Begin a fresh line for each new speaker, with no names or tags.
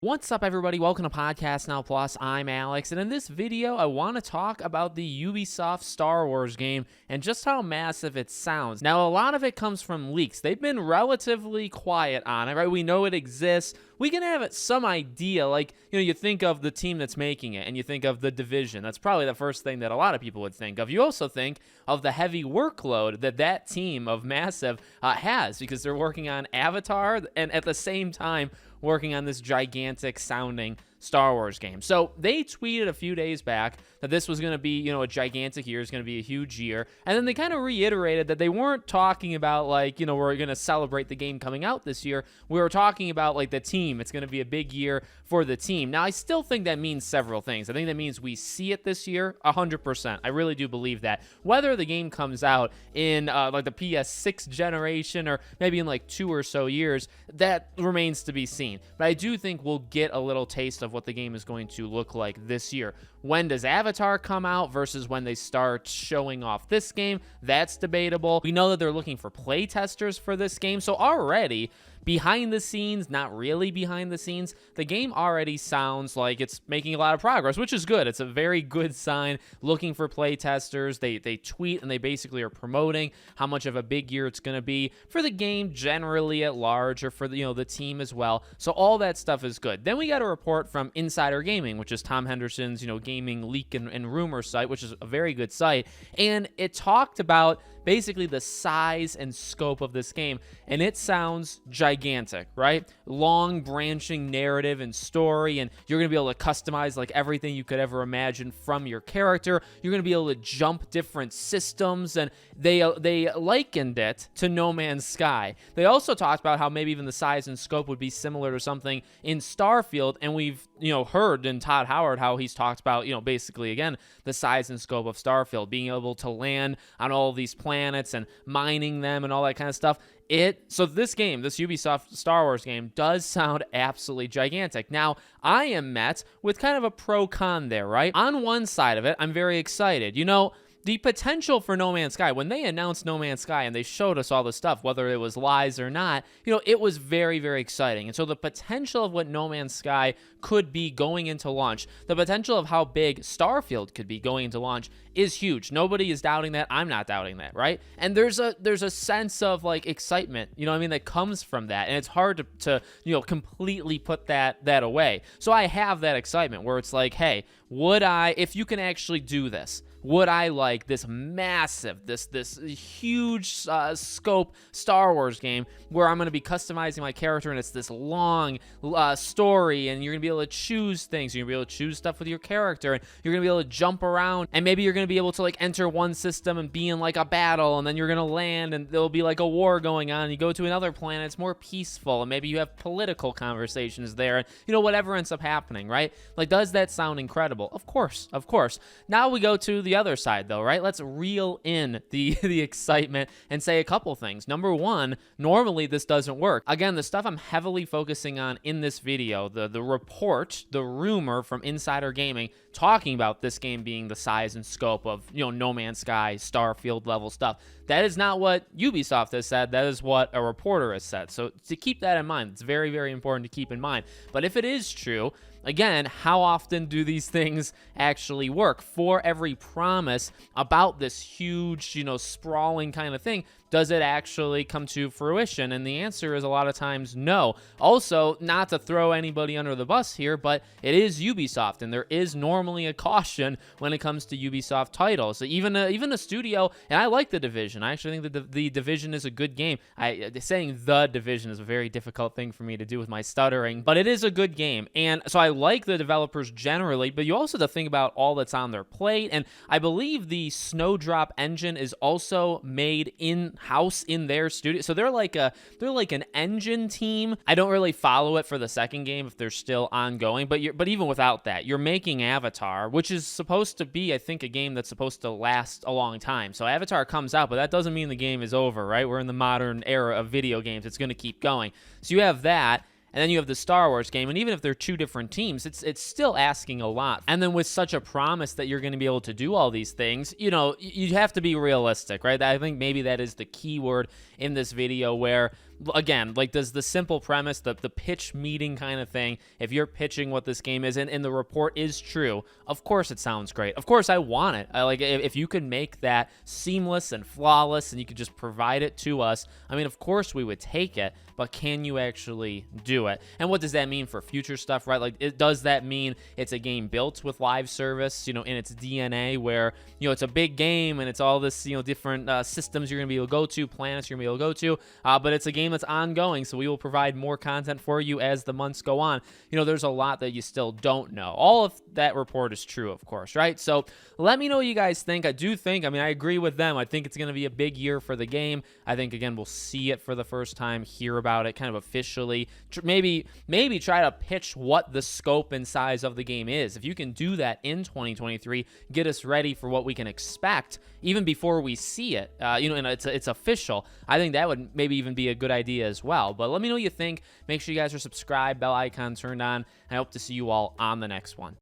What's up, everybody? Welcome to Podcast Now Plus. I'm Alex, and in this video, I want to talk about the Ubisoft Star Wars game and just how massive it sounds. Now, a lot of it comes from leaks. They've been relatively quiet on it, right? We know it exists. We can have some idea, like, you think of the team that's making it, and you think of the Division. That's probably the first thing that a lot of people would think of. You also think of the heavy workload that team of Massive has, because they're working on Avatar, and at the same time, working on this gigantic sounding Star Wars game. So they tweeted a few days back that this was going to be, a gigantic year. It's going to be a huge year. And then they kind of reiterated that they weren't talking about we're going to celebrate the game coming out this year. We were talking about the team. It's going to be a big year for the team. Now, I still think that means several things. I think that means we see it this year 100%. I really do believe that. Whether the game comes out in the PS6 generation or maybe in 2 or so years, that remains to be seen. But I do think we'll get a little taste of what the game is going to look like this year. When does Avatar come out versus when they start showing off this game? That's debatable. We know that they're looking for play testers for this game, so already behind the scenes, not really behind the scenes, the game already sounds like it's making a lot of progress, which is good. It's a very good sign. Looking for play testers. They tweet and they basically are promoting how much of a big year it's going to be for the game generally at large, or for the team as well. So all that stuff is good. Then we got a report from Insider Gaming, which is Tom Henderson's gaming leak and rumor site, which is a very good site, and it talked about basically the size and scope of this game, and it sounds gigantic, right? Long branching narrative and story, and you're going to be able to customize everything you could ever imagine from your character. You're going to be able to jump different systems, and they likened it to No Man's Sky. They also talked about how maybe even the size and scope would be similar to something in Starfield, and we've heard in Todd Howard how he's talked about basically again the size and scope of Starfield, being able to land on all these planets and mining them and all that kind of stuff. So this game, this Ubisoft Star Wars game, does sound absolutely gigantic. Now, I am met with kind of a pro-con there, right? On one side of it, I'm very excited. The potential for No Man's Sky, when they announced No Man's Sky and they showed us all the stuff, whether it was lies or not, it was very, very exciting. And so the potential of what No Man's Sky could be going into launch, the potential of how big Starfield could be going into launch is huge. Nobody is doubting that. I'm not doubting that, right? And there's a sense of excitement, that comes from that. And it's hard to completely put that away. So I have that excitement where it's hey, would I, if you can actually do this, would I like this massive, this huge scope Star Wars game where I'm going to be customizing my character and it's this long story, and you're going to be able to choose things. You're going to be able to choose stuff with your character, and you're going to be able to jump around, and maybe you're going to be able to enter one system and be in a battle, and then you're going to land and there'll be a war going on. You go to another planet, it's more peaceful, and maybe you have political conversations there, and whatever ends up happening, right? Does that sound incredible? Of course. Now we go to the other side, though, right? Let's reel in the excitement and say a couple things. Number one, normally this doesn't work. Again, the stuff I'm heavily focusing on in this video, the report, the rumor from Insider Gaming talking about this game being the size and scope of No Man's Sky, Starfield level stuff. That is not what Ubisoft has said. That is what a reporter has said. So to keep that in mind, it's very, very important to keep in mind. But if it is true, again, how often do these things actually work? For every promise about this huge, sprawling kind of thing, does it actually come to fruition? And the answer is a lot of times no. Also, not to throw anybody under the bus here, but it is Ubisoft, and there is normally a caution when it comes to Ubisoft titles. So even a studio, and I like The Division. I actually think that the Division is a good game. Saying The Division is a very difficult thing for me to do with my stuttering, but it is a good game. And so I like the developers generally, but you also have to think about all that's on their plate. And I believe the Snowdrop engine is also made in-house in their studio. So they're like an engine team. I don't really follow it for the second game if they're still ongoing, but even without that, you're making Avatar, which is supposed to be, I think, a game that's supposed to last a long time. So Avatar comes out, but that doesn't mean the game is over, right? We're in the modern era of video games. It's going to keep going. So you have that. And then you have the Star Wars game, and even if they're two different teams, it's still asking a lot. And then with such a promise that you're going to be able to do all these things, you have to be realistic, right? I think maybe that is the key word in this video, where again, like, does the simple premise, the pitch meeting kind of thing, if you're pitching what this game is and the report is true, of course it sounds great. Of course I want it. Like, if you could make that seamless and flawless and you could just provide it to us, I mean, of course we would take it, but can you actually do it? And what does that mean for future stuff, right? Like, does that mean it's a game built with live service, in its DNA, where, it's a big game and it's all this, different systems you're going to be able to go to, planets you're going to be able to go to, but it's a game that's ongoing, so we will provide more content for you as the months go on. There's a lot that you still don't know. All of that report is true, of course, right? So let me know what you guys think. I agree with them. I think it's going to be a big year for the game. I think, again, we'll see it for the first time, hear about it kind of officially, maybe try to pitch what the scope and size of the game is. If you can do that in 2023, get us ready for what we can expect even before we see it, and it's official. I think that would maybe even be a good idea as well. But let me know what you think. Make sure you guys are subscribed, bell icon turned on. I hope to see you all on the next one.